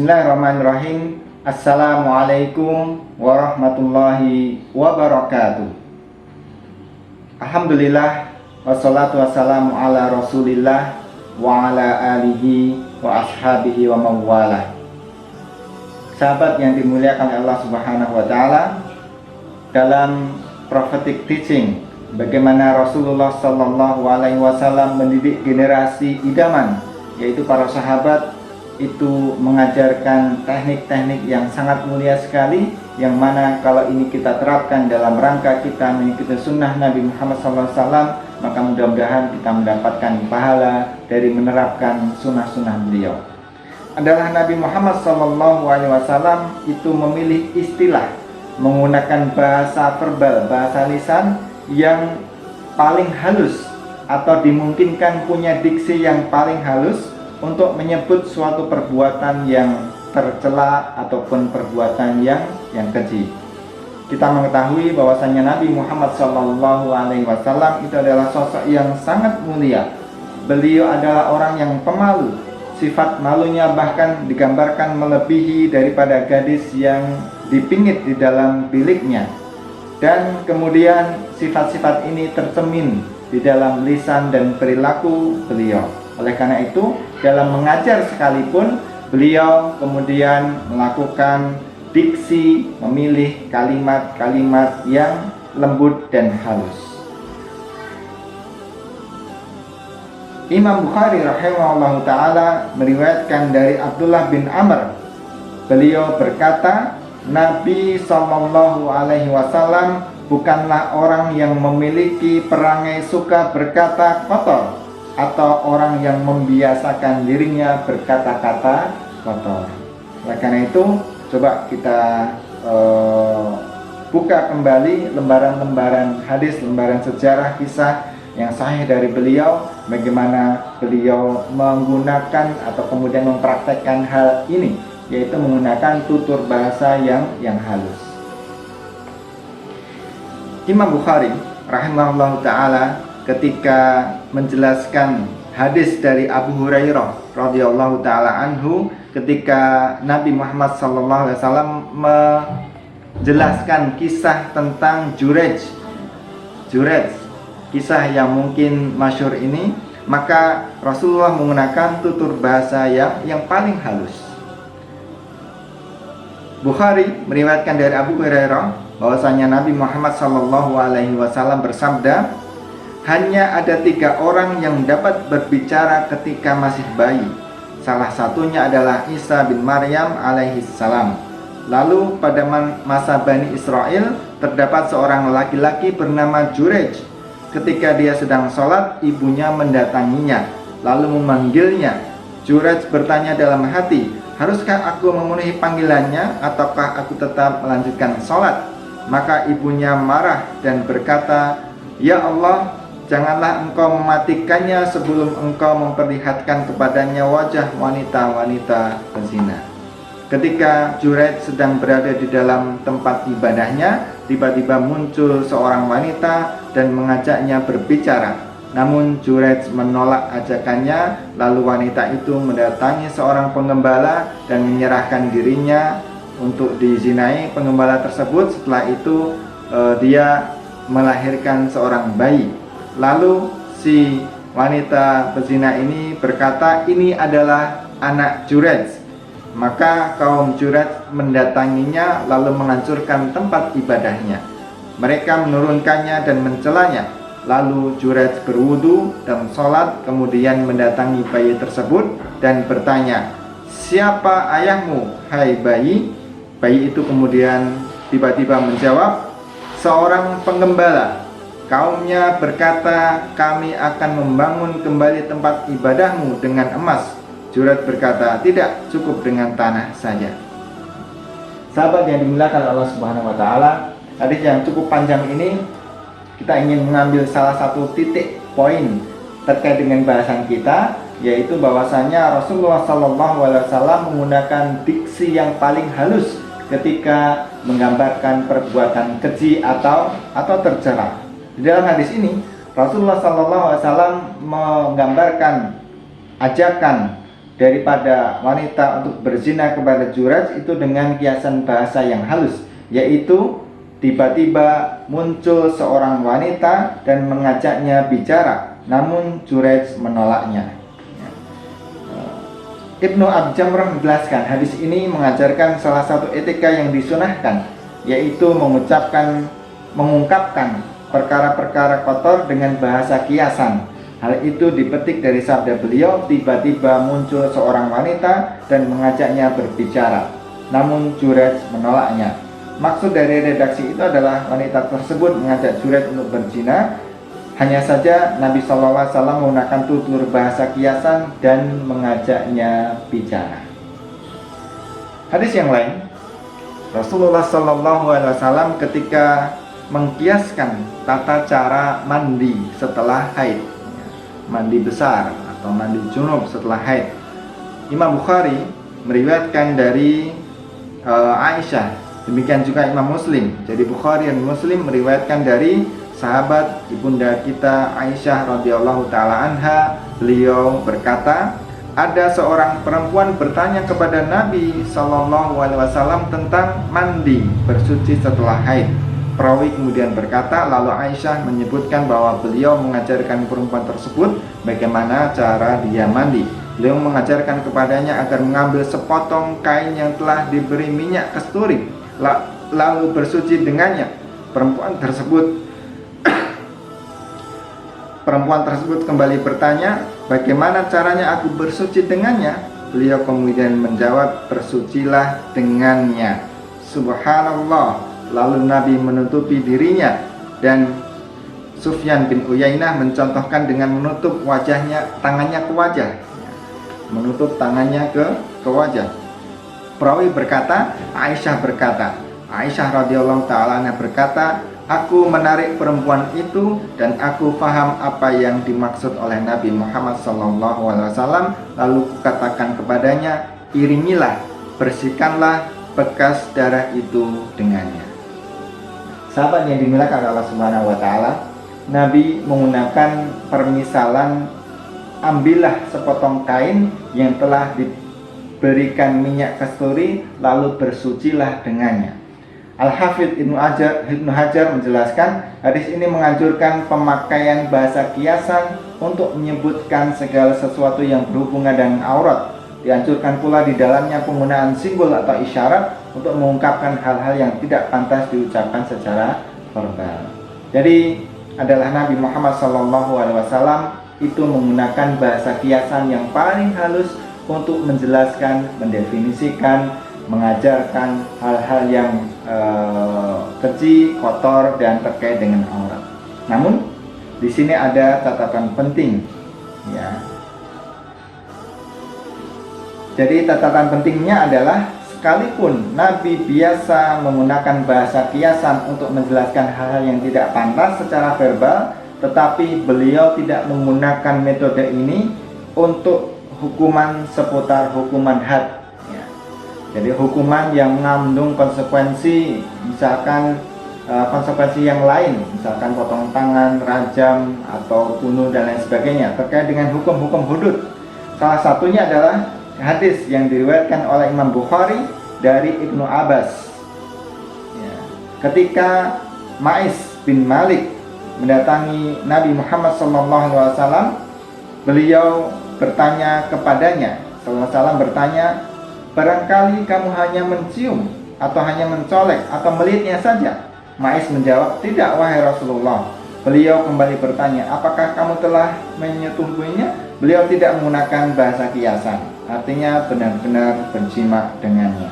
Bismillahirrahmanirrahim. Assalamualaikum warahmatullahi wabarakatuh. Alhamdulillah, wassalatu wassalamu ala rasulillah wa ala alihi wa ashabihi wa mawalah. Sahabat yang dimuliakan Allah subhanahu wa ta'ala, dalam prophetic teaching, bagaimana Rasulullah sallallahu alaihi wasallam mendidik generasi idaman, yaitu para sahabat, itu mengajarkan teknik-teknik yang sangat mulia sekali, yang mana kalau ini kita terapkan dalam rangka kita mengikuti sunnah Nabi Muhammad SAW, maka mudah-mudahan kita mendapatkan pahala dari menerapkan sunnah-sunnah beliau. Adalah Nabi Muhammad SAW itu memilih istilah, menggunakan bahasa verbal, bahasa lisan yang paling halus, atau dimungkinkan punya diksi yang paling halus untuk menyebut suatu perbuatan yang tercela ataupun perbuatan yang keji. Kita mengetahui bahwasanya Nabi Muhammad SAW itu adalah sosok yang sangat mulia. Beliau adalah orang yang pemalu. Sifat malunya bahkan digambarkan melebihi daripada gadis yang dipingit di dalam biliknya. Dan kemudian sifat-sifat ini tercermin di dalam lisan dan perilaku beliau. Oleh karena itu, dalam mengajar sekalipun, beliau kemudian melakukan diksi, memilih kalimat-kalimat yang lembut dan halus. Imam Bukhari rahimahullah ta'ala meriwayatkan dari Abdullah bin Amr. Beliau berkata, Nabi sallallahu alaihi wasallam bukanlah orang yang memiliki perangai suka berkata kotor, atau orang yang membiasakan dirinya berkata-kata kotor. Oleh karena itu, coba kita buka kembali lembaran-lembaran hadis, lembaran sejarah kisah yang sahih dari beliau, bagaimana beliau menggunakan atau kemudian mempraktekkan hal ini, yaitu menggunakan tutur bahasa yang halus. Imam Bukhari rahimahullah ta'ala ketika menjelaskan hadis dari Abu Hurairah radhiyallahu taala anhu, ketika Nabi Muhammad sallallahu alaihi wasallam menjelaskan kisah tentang Jurej, kisah yang mungkin masyhur ini, maka Rasulullah menggunakan tutur bahasa yang paling halus. Bukhari meriwayatkan dari Abu Hurairah bahwasanya Nabi Muhammad sallallahu alaihi wasallam bersabda, hanya ada 3 orang yang dapat berbicara ketika masih bayi. Salah satunya adalah Isa bin Maryam alaihi salam. Lalu pada masa Bani Israel terdapat seorang laki-laki bernama Jurej. Ketika dia sedang sholat, ibunya mendatanginya lalu memanggilnya. Jurej bertanya dalam hati, haruskah aku memenuhi panggilannya ataukah aku tetap melanjutkan sholat? Maka ibunya marah dan berkata, ya Allah, janganlah engkau mematikannya sebelum engkau memperlihatkan kepadanya wajah wanita-wanita pezina. Ketika Jurej sedang berada di dalam tempat ibadahnya, tiba-tiba muncul seorang wanita dan mengajaknya berbicara. Namun Jurej menolak ajakannya, lalu wanita itu mendatangi seorang penggembala dan menyerahkan dirinya untuk dizinai pengembala tersebut. Setelah itu dia melahirkan seorang bayi. Lalu si wanita pezina ini berkata, ini adalah anak Jurej. Maka kaum Jurej mendatanginya lalu menghancurkan tempat ibadahnya. Mereka menurunkannya dan mencelanya. Lalu Jurej berwudu dan sholat, kemudian mendatangi bayi tersebut dan bertanya, siapa ayahmu, hai bayi? Bayi itu kemudian tiba-tiba menjawab, seorang penggembala. Kaumnya berkata, kami akan membangun kembali tempat ibadahmu dengan emas. Jurej berkata, tidak, cukup dengan tanah saja. Sahabat yang dimuliakan Allah Subhanahu wa taala, hadis yang cukup panjang ini kita ingin mengambil salah satu titik poin terkait dengan bahasan kita, yaitu bahwasanya Rasulullah SAW menggunakan diksi yang paling halus ketika menggambarkan perbuatan keji atau tercela. Di dalam hadis ini Rasulullah SAW menggambarkan ajakan daripada wanita untuk berzina kepada Jurayj itu dengan kiasan bahasa yang halus, yaitu tiba-tiba muncul seorang wanita dan mengajaknya bicara, namun Jurayj menolaknya. Ibnu Abjamrah menjelaskan hadis ini mengajarkan salah satu etika yang disunahkan, yaitu mengungkapkan perkara-perkara kotor dengan bahasa kiasan. Hal itu dipetik dari sabda beliau, tiba-tiba muncul seorang wanita dan mengajaknya berbicara, namun Jurayj menolaknya. Maksud dari redaksi itu adalah wanita tersebut mengajak Jurayj untuk berzina. Hanya saja Nabi SAW menggunakan tutur bahasa kiasan dan mengajaknya bicara. Hadis yang lain, Rasulullah SAW ketika mengkiaskan tata cara mandi setelah haid, mandi besar atau mandi junub setelah haid. Imam Bukhari meriwayatkan dari Aisyah, demikian juga Imam Muslim. Jadi Bukhari dan Muslim meriwayatkan dari sahabat ibunda kita Aisyah radhiyallahu taala anha. Beliau berkata, ada seorang perempuan bertanya kepada Nabi SAW tentang mandi bersuci setelah haid. Perawi kemudian berkata, lalu Aisyah menyebutkan bahwa beliau mengajarkan perempuan tersebut bagaimana cara dia mandi. Beliau mengajarkan kepadanya agar mengambil sepotong kain yang telah diberi minyak kasturi, lalu bersuci dengannya. Perempuan tersebut kembali bertanya, bagaimana caranya aku bersuci dengannya? Beliau kemudian menjawab, bersucilah dengannya. Subhanallah. Lalu Nabi menutupi dirinya, dan Sufyan bin Uyainah mencontohkan dengan menutup tangannya ke wajah, menutup tangannya ke wajah. Perawi berkata, Aisyah radhiyallahu taala anha berkata, aku menarik perempuan itu dan aku faham apa yang dimaksud oleh Nabi Muhammad SAW. Lalu kukatakan kepadanya, iringilah, bersihkanlah bekas darah itu dengannya. Sahabat yang dimuliakan Allah Subhanahu wa taala, Nabi menggunakan permisalan, ambillah sepotong kain yang telah diberikan minyak kasturi, lalu bersucilah dengannya. Al-Hafidz Ibnu Hajar menjelaskan, hadis ini menganjurkan pemakaian bahasa kiasan untuk menyebutkan segala sesuatu yang berhubungan dengan aurat. Dianjurkan pula di dalamnya penggunaan simbol atau isyarat untuk mengungkapkan hal-hal yang tidak pantas diucapkan secara verbal. Jadi adalah Nabi Muhammad SAW itu menggunakan bahasa kiasan yang paling halus untuk menjelaskan, mendefinisikan, mengajarkan hal-hal yang keji, kotor, dan terkait dengan aurat. Namun di sini ada catatan penting, ya. Jadi catatan pentingnya adalah, sekalipun Nabi biasa menggunakan bahasa kiasan untuk menjelaskan hal-hal yang tidak pantas secara verbal, tetapi beliau tidak menggunakan metode ini untuk hukuman seputar hukuman had. Ya. Jadi hukuman yang mengandung konsekuensi, misalkan konsekuensi yang lain, misalkan potong tangan, rajam, atau bunuh dan lain sebagainya, terkait dengan hukum-hukum hudud. Salah satunya adalah hadis yang diriwayatkan oleh Imam Bukhari dari Ibnu Abbas, ya. Ketika Ma'is bin Malik mendatangi Nabi Muhammad SAW, beliau bertanya kepadanya, bertanya, barangkali kamu hanya mencium atau hanya mencolek atau melihatnya saja? Ma'is menjawab, tidak wahai Rasulullah. Beliau kembali bertanya, apakah kamu telah menyetubuhinya? Beliau tidak menggunakan bahasa kiasan, artinya benar-benar berjima dengannya.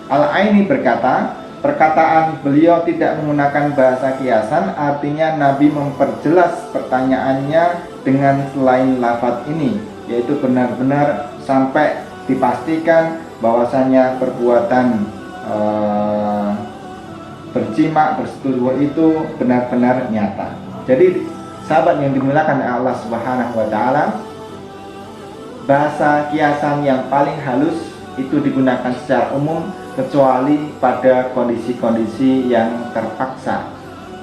Al-Aini berkata, perkataan beliau tidak menggunakan bahasa kiasan artinya Nabi memperjelas pertanyaannya dengan selain lafaz ini, yaitu benar-benar sampai dipastikan bahwasanya perbuatan berjima, bersetubuh itu benar-benar nyata. Jadi sahabat yang dimuliakan oleh Allah Subhanahu wa taala, bahasa kiasan yang paling halus itu digunakan secara umum kecuali pada kondisi-kondisi yang terpaksa.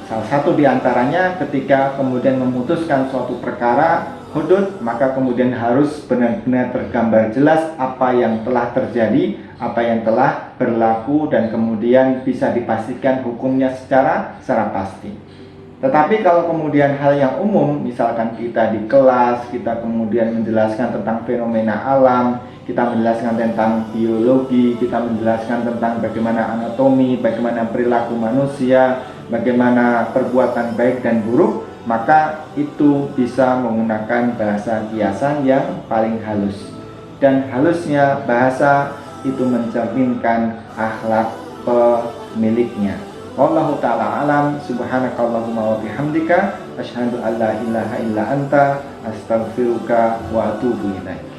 Salah satu diantaranya ketika kemudian memutuskan suatu perkara hudud, maka kemudian harus benar-benar tergambar jelas apa yang telah terjadi, apa yang telah berlaku, dan kemudian bisa dipastikan hukumnya secara pasti. Tetapi kalau kemudian hal yang umum, misalkan kita di kelas, kita kemudian menjelaskan tentang fenomena alam, kita menjelaskan tentang biologi, kita menjelaskan tentang bagaimana anatomi, bagaimana perilaku manusia, bagaimana perbuatan baik dan buruk, maka itu bisa menggunakan bahasa kiasan yang paling halus. Dan halusnya bahasa itu mencerminkan akhlak pemiliknya. Wallahu ta'ala alam. Subhanakallahumma wa bihamdika asyhadu an la ilaha illa anta astaghfiruka wa atubu ilaik.